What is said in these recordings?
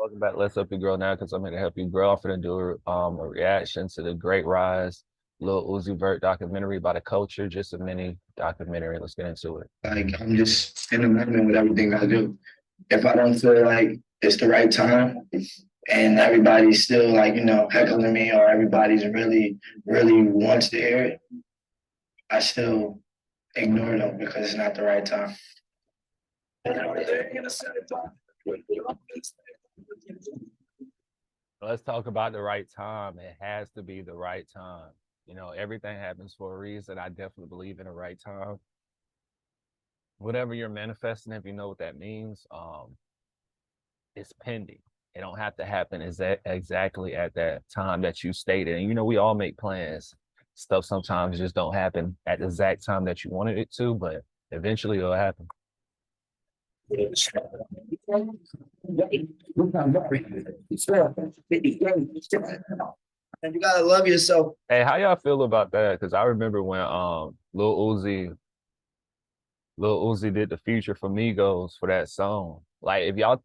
Welcome back. Let's help you grow now because I'm here to help you grow. I'm going to do a reaction to the Great Rise Lil Uzi Vert documentary about a culture, just a mini documentary. Let's get into it. Like I'm just in the moment with everything I do. If I don't feel like it's the right time and everybody's still like, heckling me or everybody's really wants to hear it, I still ignore them because it's not the right time. Let's talk about the right time. It has to be the right time. Everything happens for a reason. I definitely believe in the right time. Whatever you're manifesting, if you know what that means, it's pending. It don't have to happen exactly at that time that you stated. And we all make plans. Stuff sometimes just don't happen at the exact time that you wanted it to, but eventually it'll happen. And you gotta love yourself. Hey, how y'all feel about that? Because I remember when Lil Uzi did the feature for Migos for that song. Like if Lil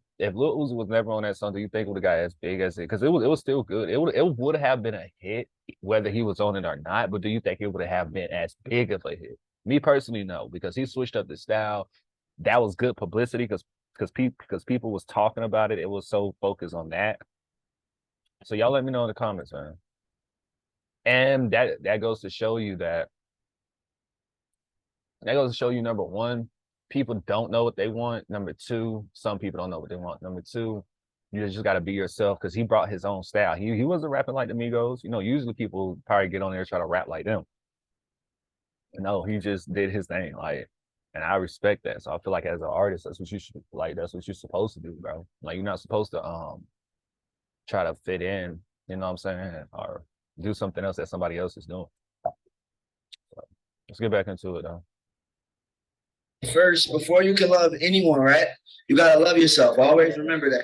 Uzi was never on that song, do you think it would have got as big as it? Because it was still good. It would have been a hit whether he was on it or not. But do you think it would have been as big of a hit? Me personally, no, because he switched up the style. That was good publicity because people was talking about it. It was so focused on that. So y'all let me know in the comments, man. And that goes to show you number one, people don't know what they want. Number two, some people don't know what they want. Number two, you just got to be yourself because he brought his own style. He wasn't rapping like the Migos. Usually people probably get on there and try to rap like them. No, he just did his thing. And I respect that. So I feel like as an artist, that's what you should like. That's what you're supposed to do, bro. Like you're not supposed to try to fit in. You know what I'm saying? Or do something else that somebody else is doing. So, let's get back into it, though. First, before you can love anyone, right? You gotta love yourself. Always remember that.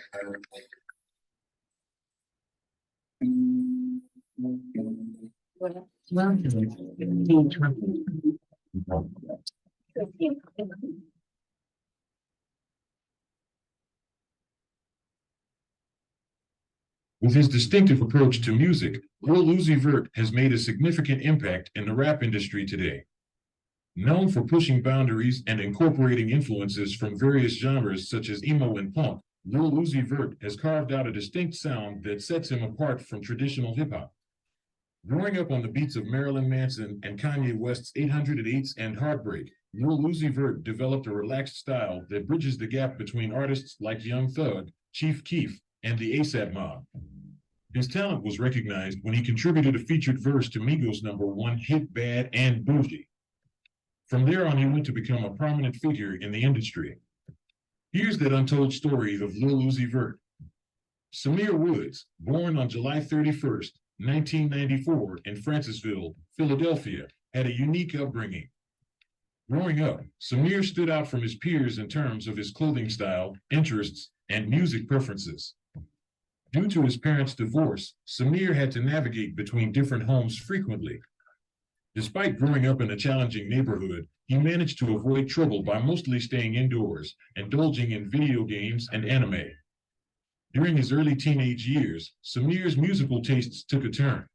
With his distinctive approach to music, Lil Uzi Vert has made a significant impact in the rap industry today. Known for pushing boundaries and incorporating influences from various genres such as emo and punk, Lil Uzi Vert has carved out a distinct sound that sets him apart from traditional hip-hop. Growing up on the beats of Marilyn Manson and Kanye West's 808s and Heartbreak, Lil Uzi Vert developed a relaxed style that bridges the gap between artists like Young Thug, Chief Keef, and the ASAP Mob. His talent was recognized when he contributed a featured verse to Migos' #1 hit Bad and Bougie. From there on, he went to become a prominent figure in the industry. Here's that untold story of Lil Uzi Vert. Samir Woods, born on July 31st, 1994 in Francisville, Philadelphia, had a unique upbringing. Growing up, Samir stood out from his peers in terms of his clothing style, interests, and music preferences. Due to his parents' divorce, Samir had to navigate between different homes frequently. Despite growing up in a challenging neighborhood, he managed to avoid trouble by mostly staying indoors, indulging in video games and anime. During his early teenage years, Samir's musical tastes took a turn.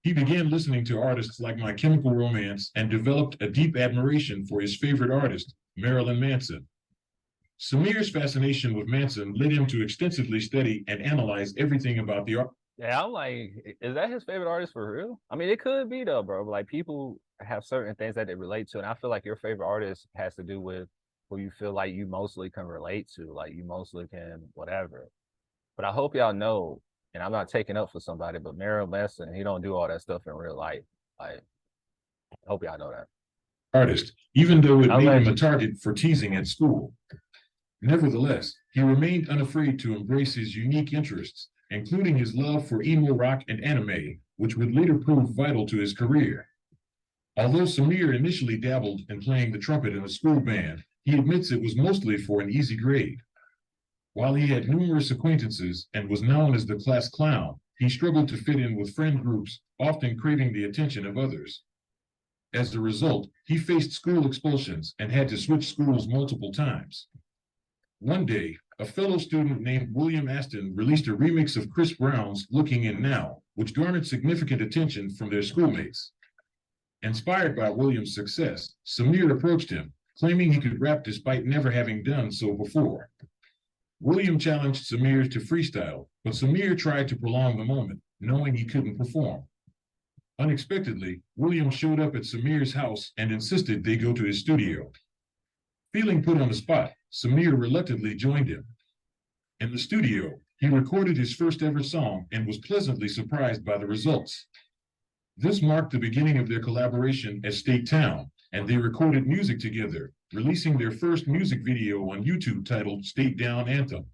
He began listening to artists like My Chemical Romance and developed a deep admiration for his favorite artist, Marilyn Manson. Samir's fascination with Manson led him to extensively study and analyze everything about the art. Yeah, I'm like, is that his favorite artist for real? I mean, it could be though, bro. Like people have certain things that they relate to, and I feel like your favorite artist has to do with who you feel like you mostly can relate to, like you mostly can whatever. But I hope y'all know, and I'm not taking up for somebody, but Marilyn Manson, he don't do all that stuff in real life. Like, I hope y'all know that. Artist, even though it made him a target for teasing at school. Nevertheless, he remained unafraid to embrace his unique interests, including his love for emo rock and anime, which would later prove vital to his career. Although Samir initially dabbled in playing the trumpet in a school band, he admits it was mostly for an easy grade. While he had numerous acquaintances and was known as the class clown, he struggled to fit in with friend groups, often craving the attention of others. As a result, he faced school expulsions and had to switch schools multiple times. One day, a fellow student named William Aston released a remix of Chris Brown's Looking In Now, which garnered significant attention from their schoolmates. Inspired by William's success, Samir approached him, claiming he could rap despite never having done so before. William challenged Samir to freestyle, but Samir tried to prolong the moment, knowing he couldn't perform. Unexpectedly, William showed up at Samir's house and insisted they go to his studio. Feeling put on the spot, Samir reluctantly joined him. In the studio, he recorded his first ever song and was pleasantly surprised by the results. This marked the beginning of their collaboration as State Town, and they recorded music together, releasing their first music video on YouTube titled State Down Anthem.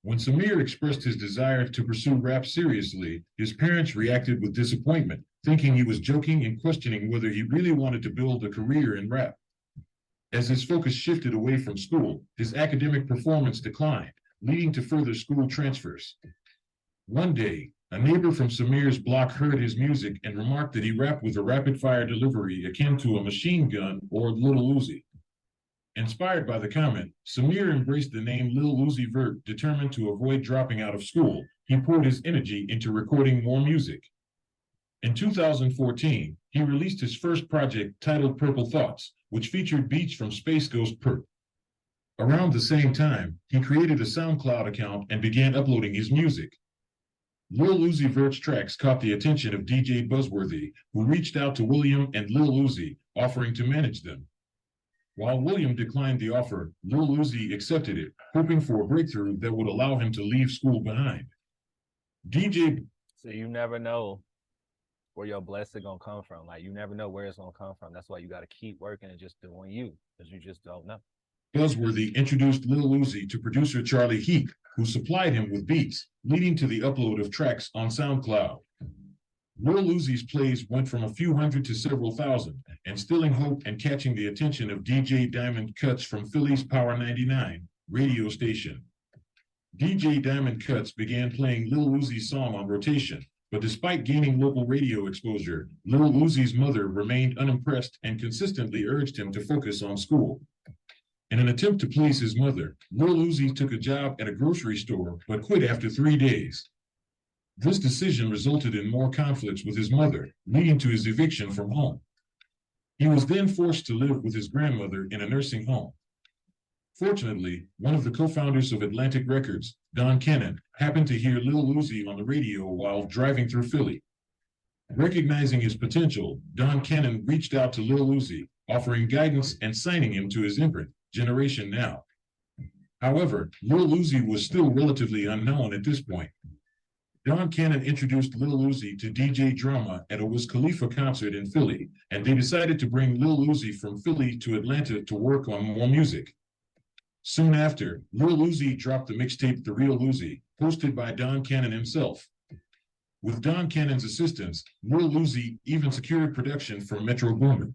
When Samir expressed his desire to pursue rap seriously, his parents reacted with disappointment, thinking he was joking and questioning whether he really wanted to build a career in rap. As his focus shifted away from school, his academic performance declined, leading to further school transfers. One day, a neighbor from Samir's block heard his music and remarked that he rapped with a rapid-fire delivery akin to a machine gun or Lil Uzi. Inspired by the comment, Samir embraced the name Lil Uzi Vert, determined to avoid dropping out of school. He poured his energy into recording more music. In 2014, he released his first project titled Purple Thoughts, which featured beats from Space Ghost Perp. Around the same time, he created a SoundCloud account and began uploading his music. Lil Uzi Vert's tracks caught the attention of DJ Buzzworthy, who reached out to William and Lil Uzi, offering to manage them. While William declined the offer, Lil Uzi accepted it, hoping for a breakthrough that would allow him to leave school behind. So you never know where your blessing gonna come from. Like, you never know where it's gonna come from. That's why you gotta keep working and just doing you, because you just don't know. Buzzworthy introduced Lil Uzi to producer Charlie Heap, who supplied him with beats, leading to the upload of tracks on SoundCloud. Lil Uzi's plays went from a few hundred to several thousand, instilling hope and catching the attention of DJ Diamond Cuts from Philly's Power 99 radio station. DJ Diamond Cuts began playing Lil Uzi's song on rotation, but despite gaining local radio exposure, Lil Uzi's mother remained unimpressed and consistently urged him to focus on school. In an attempt to please his mother, Lil Uzi took a job at a grocery store but quit after 3 days. This decision resulted in more conflicts with his mother, leading to his eviction from home. He was then forced to live with his grandmother in a nursing home. Fortunately, one of the co-founders of Atlantic Records, Don Cannon, happened to hear Lil Uzi on the radio while driving through Philly. Recognizing his potential, Don Cannon reached out to Lil Uzi, offering guidance and signing him to his imprint, Generation Now. However, Lil Uzi was still relatively unknown at this point. Don Cannon introduced Lil Uzi to DJ Drama at a Wiz Khalifa concert in Philly, and they decided to bring Lil Uzi from Philly to Atlanta to work on more music. Soon after, Lil Uzi dropped the mixtape The Real Uzi, hosted by Don Cannon himself. With Don Cannon's assistance, Lil Uzi even secured production from Metro Boomin.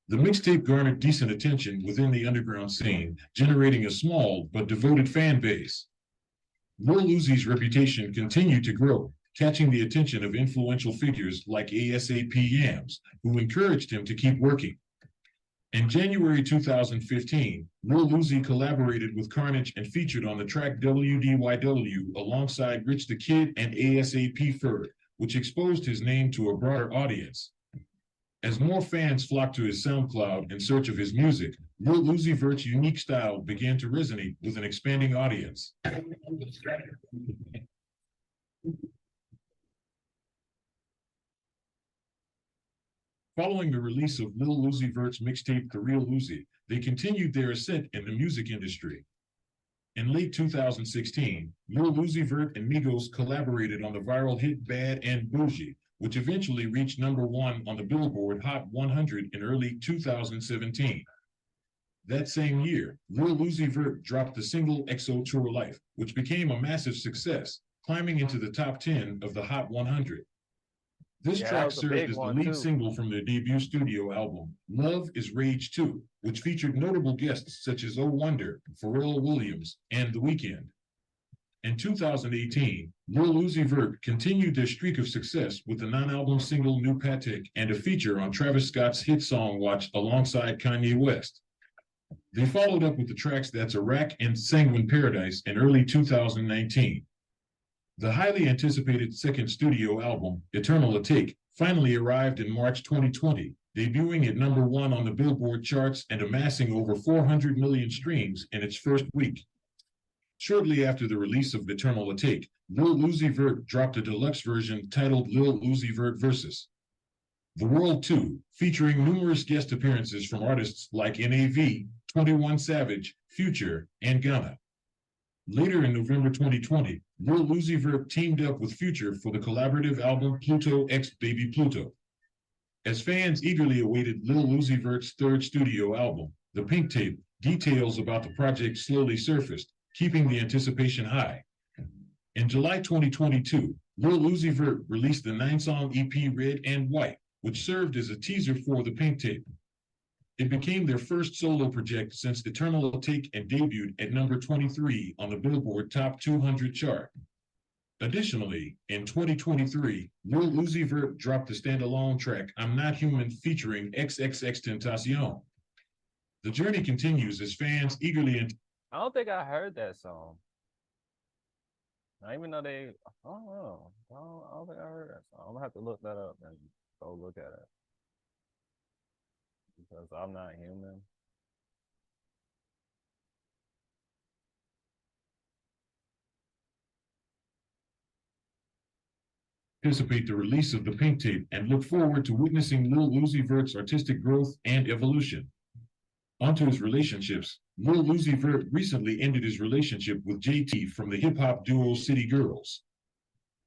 The mixtape garnered decent attention within the underground scene, generating a small but devoted fan base. Lil Uzi's reputation continued to grow, catching the attention of influential figures like ASAP Yams, who encouraged him to keep working. In January 2015, Lil Uzi collaborated with Carnage and featured on the track WDYW alongside Rich the Kid and ASAP Ferg, which exposed his name to a broader audience. As more fans flocked to his SoundCloud in search of his music, Lil Uzi Vert's unique style began to resonate with an expanding audience. Following the release of Lil Uzi Vert's mixtape The Real Uzi, they continued their ascent in the music industry. In late 2016, Lil Uzi Vert and Migos collaborated on the viral hit Bad and Bougie, which eventually reached #1 on the Billboard Hot 100 in early 2017. That same year, Lil Uzi Vert dropped the single XO Tour Life, which became a massive success, climbing into the top 10 of the Hot 100. This track served as the lead single from their debut studio album, Love is Rage 2, which featured notable guests such as Oh Wonder, Pharrell Williams, and The Weeknd. In 2018, Lil Uzi Vert continued their streak of success with the non-album single New Patek and a feature on Travis Scott's hit song Watch alongside Kanye West. They followed up with the tracks That's Iraq and Sanguine Paradise in early 2019. The highly anticipated second studio album, Eternal Take, finally arrived in March 2020, debuting at #1 on the Billboard charts and amassing over 400 million streams in its first week. Shortly after the release of Eternal Take, Lil Uzi Vert dropped a deluxe version titled Lil Uzi Vert Versus. The World 2, featuring numerous guest appearances from artists like NAV, 21 Savage, Future, and Ghana. Later in November 2020, Lil Uzi Vert teamed up with Future for the collaborative album Pluto x Baby Pluto. As fans eagerly awaited Lil Uzi Vert's third studio album, The Pink Tape, details about the project slowly surfaced, keeping the anticipation high. In July 2022, Lil Uzi Vert released the 9-song EP Red and White, which served as a teaser for The Pink Tape. It became their first solo project since Eternal Take and debuted at #23 on the Billboard Top 200 chart. Additionally, in 2023, Lil Uzi Vert dropped the standalone track I'm Not Human featuring XXXTentacion. The journey continues as fans eagerly I don't think I heard that song. I even know they. I don't know. I don't think I heard that song. I'm gonna have to look that up and go look at it because I'm not human. anticipate the release of The Pink Tape and look forward to witnessing Lil Uzi Vert's artistic growth and evolution. Onto his relationships, Lil Uzi Vert recently ended his relationship with JT from the hip-hop duo City Girls.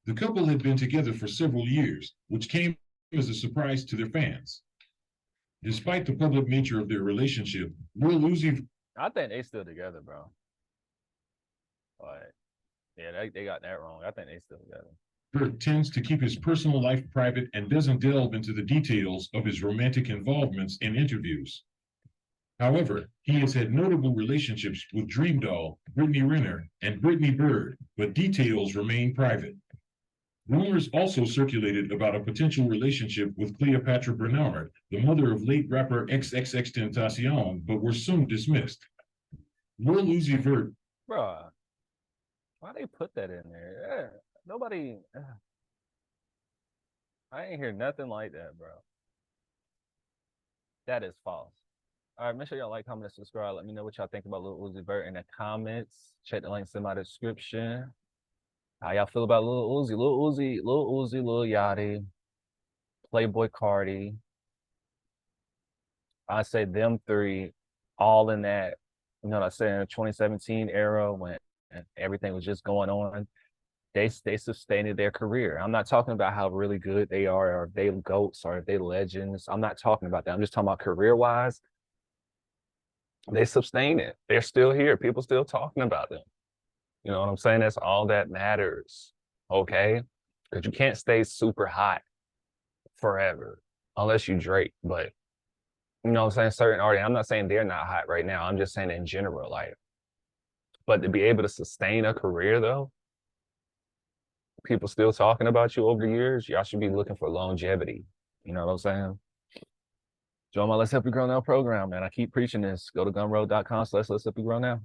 The couple had been together for several years, which came as a surprise to their fans. Despite the public nature of their relationship, Lil Uzi... I think they still together, bro. But yeah, they got that wrong. I think they still together. Vert tends to keep his personal life private and doesn't delve into the details of his romantic involvements in interviews. However, he has had notable relationships with Dream Doll, Brittany Renner, and Brittany Bird, but details remain private. Rumors also circulated about a potential relationship with Cleopatra Bernard, the mother of late rapper XXXTentacion, but were soon dismissed. Lil Uzi Vert... Bro, why they put that in there? Yeah, nobody... I ain't hear nothing like that, bro. That is false. All right, make sure y'all like, comment, and subscribe. Let me know what y'all think about Lil Uzi Vert in the comments. Check the links in my description. How y'all feel about Lil Uzi? Lil Yachty, Playboy Cardi. I say them three, all in that, you know what I'm saying, 2017 era when everything was just going on. They sustained their career. I'm not talking about how really good they are, or if they GOATs, or if they legends. I'm not talking about that. I'm just talking about career-wise. They sustain it. They're still here. People still talking about them. You know what I'm saying? That's all that matters, okay? Because you can't stay super hot forever unless you Drake. But, you know what I'm saying? Certain artists, I'm not saying they're not hot right now. I'm just saying in general, like, but to be able to sustain a career, though, people still talking about you over years, y'all should be looking for longevity. You know what I'm saying? Join my Let's Help You Grow Now program, man. I keep preaching this. Go to gumroad.com/Let's Help You Grow Now.